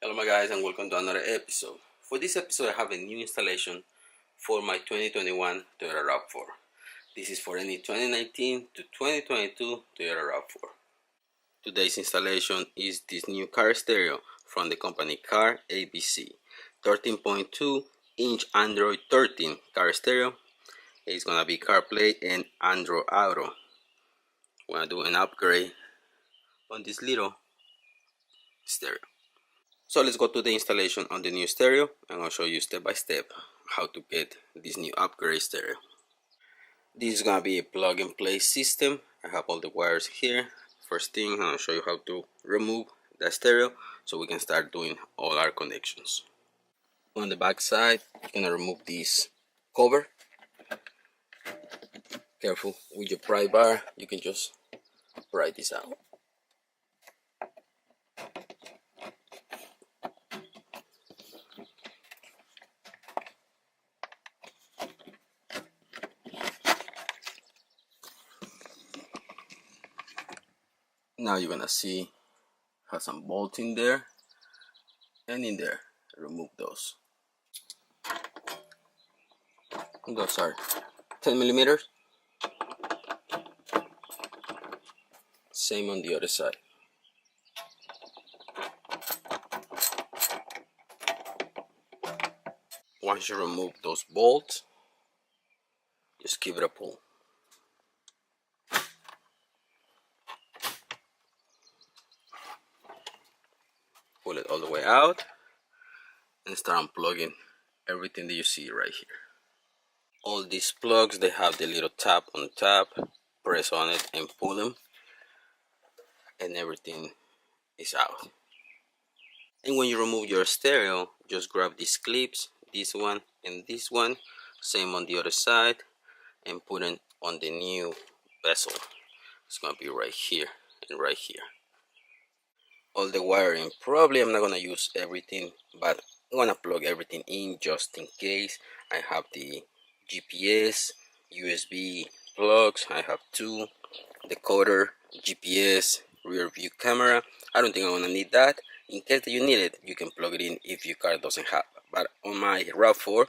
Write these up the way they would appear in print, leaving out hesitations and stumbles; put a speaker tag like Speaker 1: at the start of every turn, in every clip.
Speaker 1: Hello my guys, and welcome to another episode. For this episode I have a new installation for my 2021 Toyota RAV4. This is for any 2019 to 2022 Toyota RAV4. Today's installation is this new car stereo from the company Car ABC. 13.2 inch Android 13 car stereo. It's gonna be CarPlay and Android Auto. We're gonna do an upgrade on this little stereo. So let's go to the installation on the new stereo. I'm going to show you step by step how to get this new upgrade stereo. This is going to be a plug and play system. I have all the wires here. First thing, I'm going to show you how to remove the stereo so we can start doing all our connections. On the back side, you're going to remove this cover. Careful with your pry bar, you can just pry this out. Now you're gonna see has some bolts in there and in there. Remove those. Those are 10 millimeters. Same on the other side. Once you remove those bolts, just give it a pull. Pull it all the way out and start unplugging everything that you see right here. All these plugs, they have the little tab on top. Press on it and pull them and everything is out. And when you remove your stereo, just grab these clips, this one and this one, same on the other side, and put it on the new bezel. It's gonna be right here and right here. All the wiring, probably I'm not gonna use everything, but I'm gonna plug everything in just in case. I have the GPS, USB plugs, I have two, decoder, GPS, rear view camera. I don't think I'm gonna need that. In case that you need it, you can plug it in if your car doesn't have. But on my RAV4,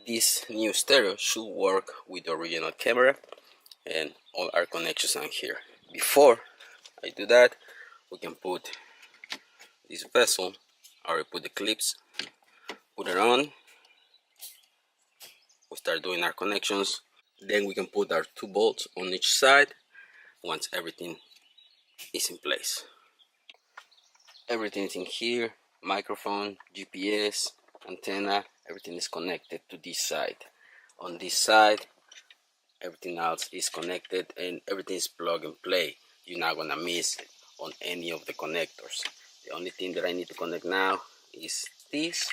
Speaker 1: this new stereo should work with the original camera and all our connections on here. Before I do that, we can put this bezel. I already put the clips, put it on. We start doing our connections. Then we can put our two bolts on each side once everything is in place. Everything's in here, microphone, GPS, antenna, everything is connected to this side. On this side, everything else is connected and everything is plug and play. You're not gonna miss on any of the connectors. The only thing that I need to connect now is this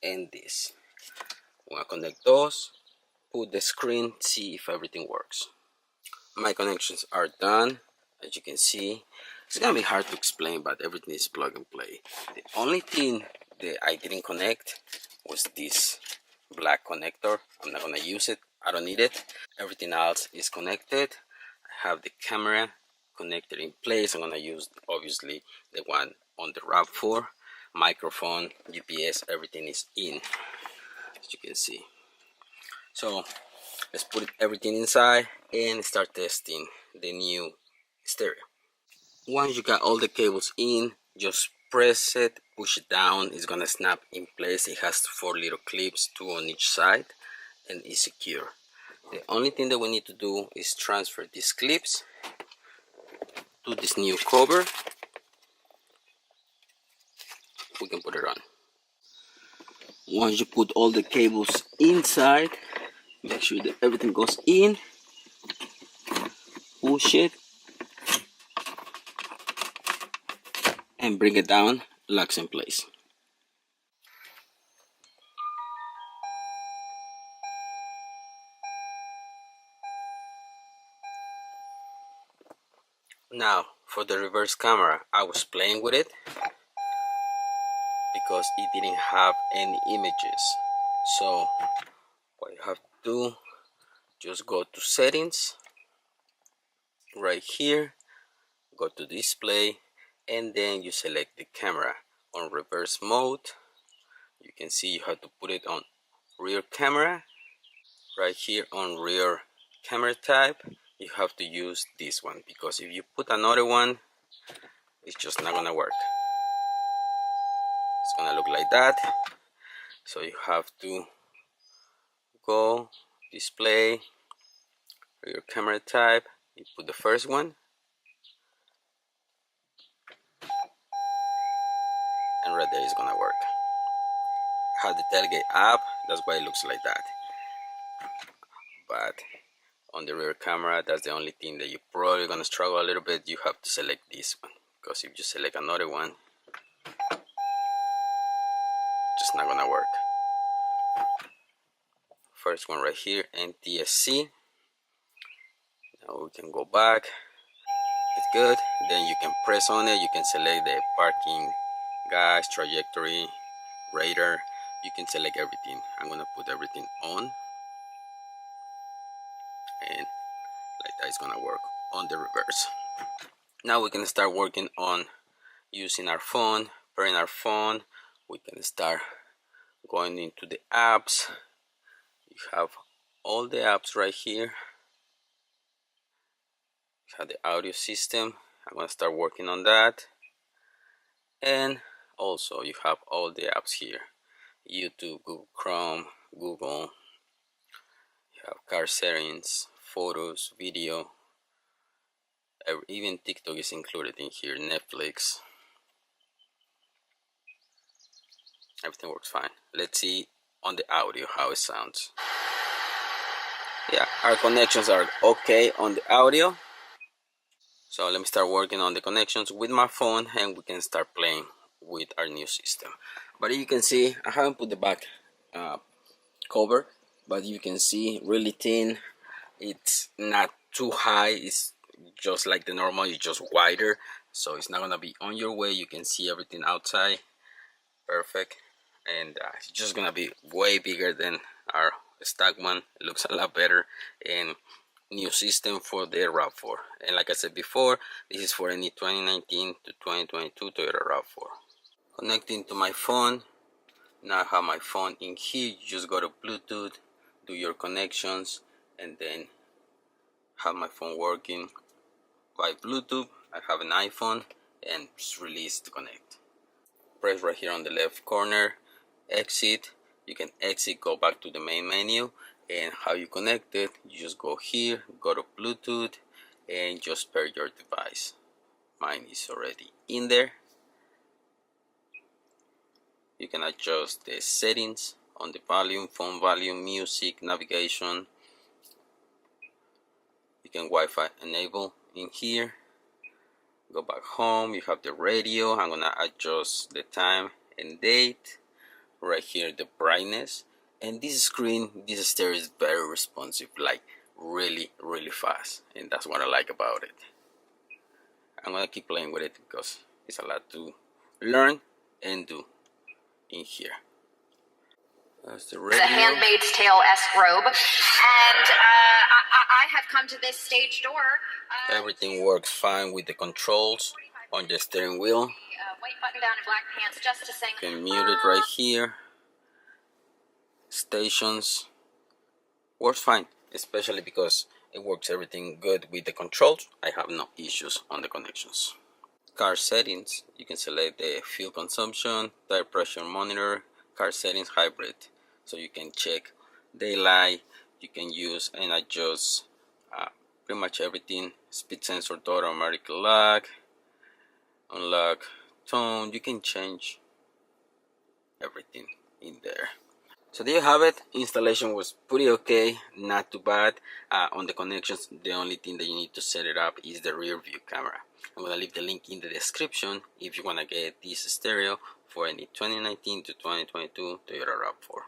Speaker 1: and this. I'm gonna connect those, put the screen, see if everything works. My connections are done. As you can see, it's gonna be hard to explain, but everything is plug and play. The only thing that I didn't connect was this black connector. I'm not gonna use it, I don't need it. Everything else is connected. I have the camera connected in place. I'm gonna use obviously the one on the RAV4. Microphone, GPS, everything is in, as you can see. So let's put everything inside and start testing the new stereo. Once you got all the cables in, just press it, push it down, it's gonna snap in place. It has 4 little clips, 2 on each side, and it's secure. The only thing that we need to do is transfer these clips to this new cover. We can put it on. Once you put all the cables inside, make sure that everything goes in, push it, and bring it down, locks in place. Now for the reverse camera, I was playing with it because it didn't have any images. So what you have to do, just go to settings right here, go to display and then you select the camera on reverse mode. You can see you have to put it on rear camera. Right here on rear camera type, you have to use this one, because if you put another one, it's just not gonna work. It's gonna look like that. So you have to go display rear camera type, you put the first one, and right there is gonna work. I have the tailgate app, that's why it looks like that. But on the rear camera, that's the only thing that you're probably gonna struggle a little bit. You have to select this one, because if you select another one, just not gonna work. First one right here, NTSC. Now we can go back. It's good. Then you can press on it. You can select the parking, gas, trajectory, radar. You can select everything. I'm gonna put everything on, and like that is gonna work on the reverse. Now we can start working on using our phone, pairing our phone. We can start going into the apps. You have all the apps right here. You have the audio system. I'm gonna start working on that. And also you have all the apps here: YouTube, Google Chrome, Google. You have car settings, photos, video. Even TikTok is included in here, Netflix. Everything works fine. Let's see on the audio how it sounds. Yeah, our connections are okay on the audio. So let me start working on the connections with my phone, and we can start playing with our new system. But you can see I haven't put the back cover, but you can see really thin. It's not too high, it's just like the normal, it's just wider, so it's not gonna be on your way. You can see everything outside perfect, and it's just gonna be way bigger than our stock one. It looks a lot better, and new system for the RAV4. And like I said before, this is for any 2019 to 2022 Toyota RAV4. Connecting to my phone. Now I have my phone in here. You just go to Bluetooth, do your connections, and then have my phone working by Bluetooth. I have an iPhone, and just release to connect. Press right here on the left corner, exit. You can exit, go back to the main menu. And how you connect it, you just go here, go to Bluetooth, and just pair your device. Mine is already in there. You can adjust the settings on the volume, phone volume, music, navigation. You can Wi-Fi enable in here. Go back home, you have the radio. I'm gonna adjust the time and date. Right here, the brightness. And this screen, this stereo is very responsive, like really fast, and that's what I like about it. I'm gonna keep playing with it because it's a lot to learn and do in here. That's the radio.
Speaker 2: The Handmaid's Tale-esque robe, and I have come to this stage door.
Speaker 1: Everything works fine with the controls on the steering wheel.
Speaker 2: White button down and black pants just to sing.
Speaker 1: You can mute it right here. Stations works fine, especially because it works everything good with the controls. I have no issues on the connections. Car settings, you can select the fuel consumption, tire pressure monitor, car settings hybrid, so you can check daylight. You can use and adjust pretty much everything. Speed sensor, door automatic lock, unlock, tone. You can change everything in there. So there you have it. Installation was pretty okay, not too bad. On the connections, the only thing that you need to set it up is the rear view camera. I'm gonna leave the link in the description if you wanna get this stereo for any 2019 to 2022 Toyota RAV4.